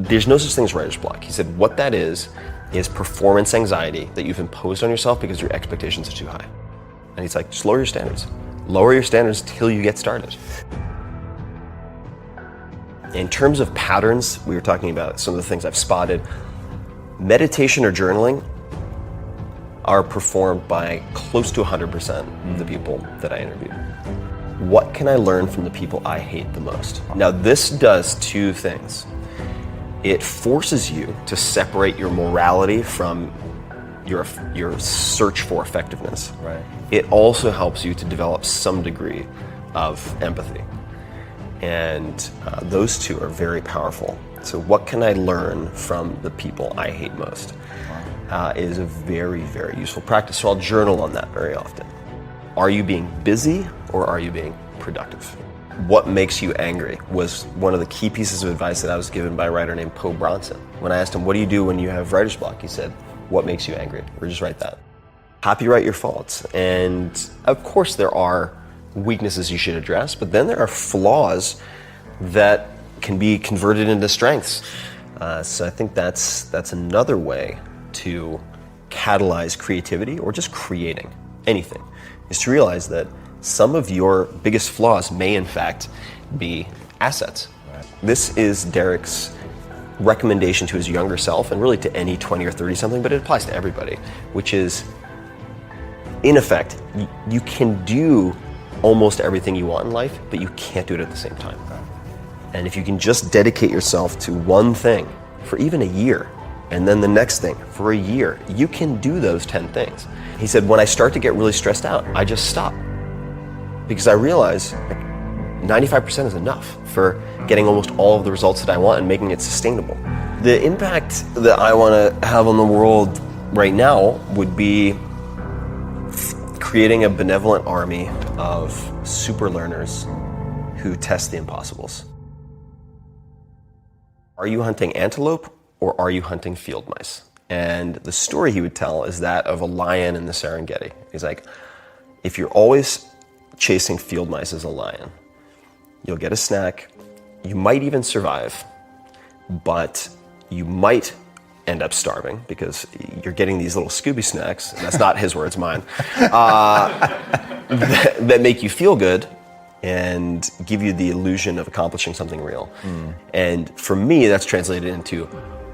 there's no such thing as writer's block. He said what that is performance anxiety that you've imposed on yourself because your expectations are too high. And he's like, just lower your standards. Lower your standards till you get started. In terms of patterns, we were talking about some of the things I've spotted. Meditation or journaling are performed by close to 100% of the people that I interviewed. What can I learn from the people I hate the most? Now this does two things. It forces you to separate your morality from your search for effectiveness. Right. It also helps you to develop some degree of empathy. And those two are very powerful. So what can I learn from the people I hate most? Is a very, very useful practice. So I'll journal on that very often. Are you being busy or are you being productive? What makes you angry was one of the key pieces of advice that I was given by a writer named Poe Bronson. When I asked him, what do you do when you have writer's block? He said, what makes you angry? Or just write that. Copyright your faults. And of course there are weaknesses you should address, but then there are flaws that can be converted into strengths. So I think that's another way to catalyze creativity or just creating anything, is to realize that some of your biggest flaws may in fact be assets. Right. This is Derek's recommendation to his younger self and really to any 20 or 30 something, but it applies to everybody, which is, in effect, you can do almost everything you want in life, but you can't do it at the same time. And if you can just dedicate yourself to one thing for even a year, and then the next thing for a year, you can do those 10 things. He said, when I start to get really stressed out, I just stop. Because I realize 95% is enough for getting almost all of the results that I want and making it sustainable. The impact that I want to have on the world right now would be creating a benevolent army of super learners who test the impossibles. Are you hunting antelope or are you hunting field mice? And the story he would tell is that of a lion in the Serengeti. He's like, if you're always chasing field mice as a lion, you'll get a snack, you might even survive, but you might end up starving because you're getting these little Scooby snacks, and that's not his words, mine, that make you feel good and give you the illusion of accomplishing something real. And for me, that's translated into,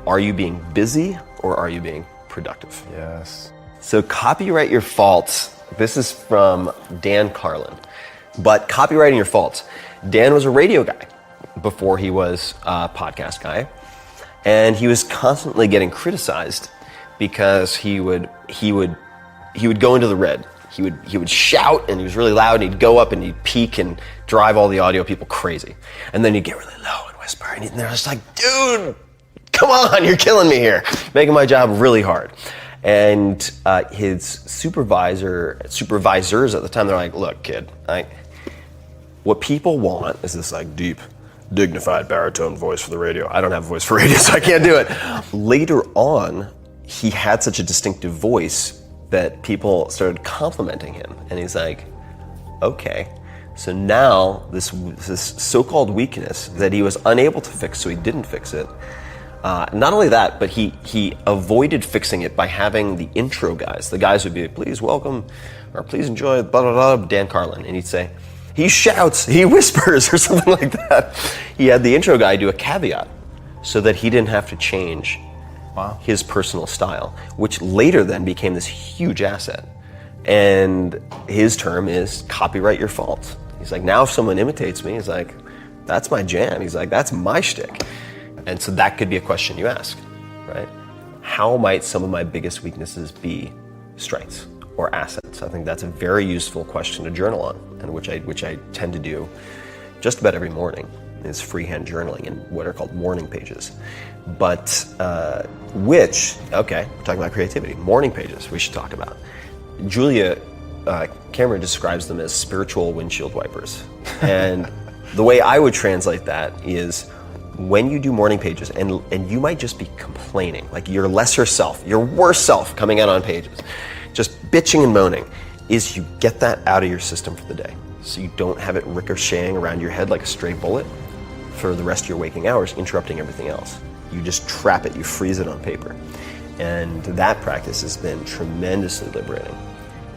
are you being busy or are you being productive? Yes. So copyright your faults. This is from Dan Carlin. But copywriting your faults. Dan was a radio guy before he was a podcast guy. And he was constantly getting criticized because he would go into the red. He would shout and he was really loud and he'd go up and he'd peak and drive all the audio people crazy. And then he'd get really low and whisper and they're just like, dude, come on, you're killing me here. Making my job really hard. And his supervisors at the time, they're like, look, kid, what people want is this like deep, dignified baritone voice for the radio. I don't have a voice for radio, so I can't do it. Later on, he had such a distinctive voice that people started complimenting him. And he's like, okay. So now this so-called weakness that he was unable to fix, so he didn't fix it. Not only that, but he avoided fixing it by having the intro guys. The guys would be like, please welcome, or please enjoy, blah, blah, blah, Dan Carlin. And he'd say, he shouts, he whispers, or something like that. He had the intro guy do a caveat so that he didn't have to change his personal style, which later then became this huge asset. And his term is copyright your faults. He's like, now if someone imitates me, he's like, that's my jam. He's like, that's my shtick. And so that could be a question you ask, right? How might some of my biggest weaknesses be strengths or assets? I think that's a very useful question to journal on, and which I tend to do just about every morning, is freehand journaling in what are called morning pages. But we're talking about creativity, morning pages we should talk about. Julia Cameron describes them as spiritual windshield wipers. And the way I would translate that is, when you do morning pages, and you might just be complaining, like your lesser self, your worst self coming out on pages, just bitching and moaning, is you get that out of your system for the day. So you don't have it ricocheting around your head like a stray bullet for the rest of your waking hours, interrupting everything else. You just trap it, you freeze it on paper. And that practice has been tremendously liberating.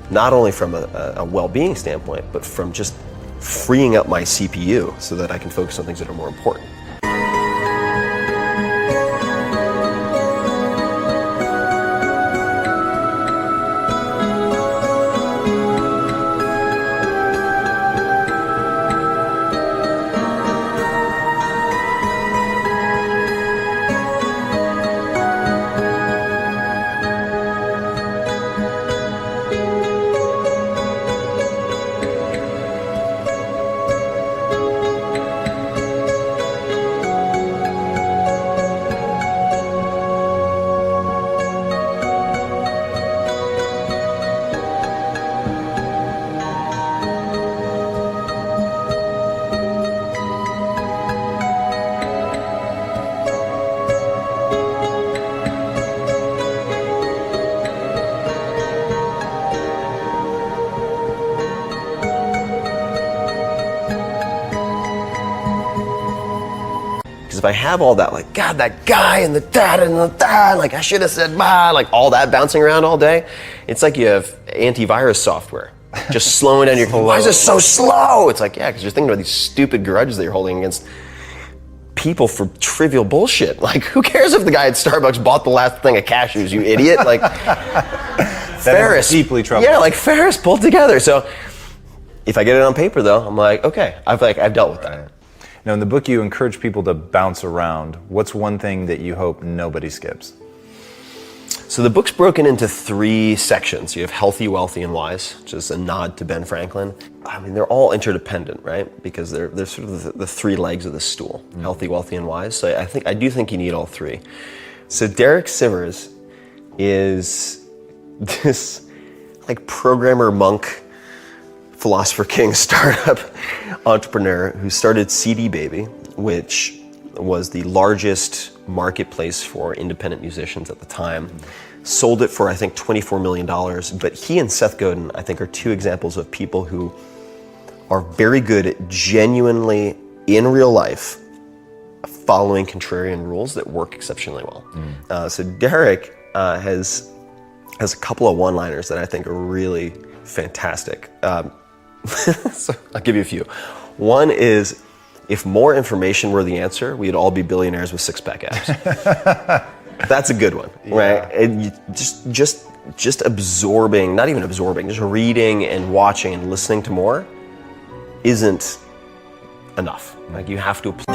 Not only from a well-being standpoint, but from just freeing up my CPU so that I can focus on things that are more important. If I have all that, like, God, that guy and the dad and the dad, like, I should have said bye, like, all that bouncing around all day, it's like you have antivirus software just slowing down your, why is it so slow? It's like, yeah, because you're thinking about these stupid grudges that you're holding against people for trivial bullshit. Like, who cares if the guy at Starbucks bought the last thing of cashews, you idiot? Like, Ferrisss. Deeply troubled. Yeah, like, Ferrisss pulled together. So, if I get it on paper, though, I'm like, okay, I've dealt with that. Right. Now, in the book, you encourage people to bounce around. What's one thing that you hope nobody skips? So the book's broken into 3 sections. You have healthy, wealthy, and wise, which is a nod to Ben Franklin. I mean, they're all interdependent, right? Because they're sort of the 3 legs of the stool: healthy, wealthy, and wise. So I do think you need all 3. So Derek Sivers is this like programmer monk, philosopher king startup entrepreneur who started CD Baby, which was the largest marketplace for independent musicians at the time. Sold it for, I think, $24 million. But he and Seth Godin, I think, are 2 examples of people who are very good at genuinely, in real life, following contrarian rules that work exceptionally well. So Derek has a couple of one-liners that I think are really fantastic. So I'll give you a few. One is, if more information were the answer, we'd all be billionaires with 6-pack abs. That's a good one, right? And you just absorbing, not even absorbing, just reading and watching and listening to more isn't enough. Like, you have to apply.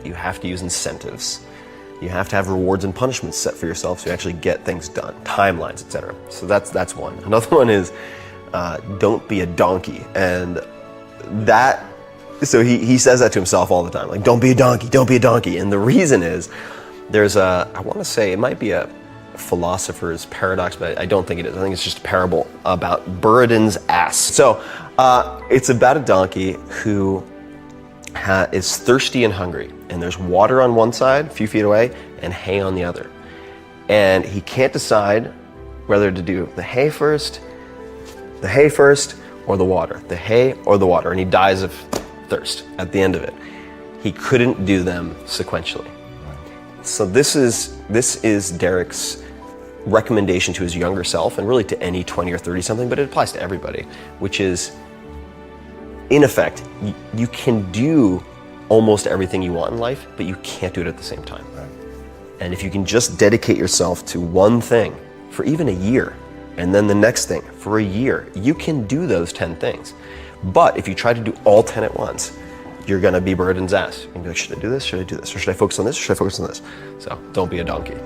You have to use incentives. You have to have rewards and punishments set for yourself so you actually get things done, timelines, etc. So that's one. Another one is don't be a donkey. And that, so he says that to himself all the time, like, don't be a donkey, don't be a donkey. And the reason is, there's I want to say, it might be a philosopher's paradox, but I don't think it is. I think it's just a parable about Buridan's ass. So it's about a donkey who is thirsty and hungry, and there's water on one side, a few feet away, and hay on the other. And he can't decide whether to do the hay first, or the water, the hay or the water, and he dies of thirst at the end of it. He couldn't do them sequentially. So this is Derek's recommendation to his younger self, and really to any 20 or 30 something, but it applies to everybody, which is, in effect, you can do almost everything you want in life, but you can't do it at the same time. Right. And if you can just dedicate yourself to one thing for even a year, and then the next thing for a year, you can do those 10 things. But if you try to do all 10 at once, you're gonna be bird's ass. You're gonna be like, should I do this? Should I do this? Or should I focus on this? Or should I focus on this? So don't be a donkey.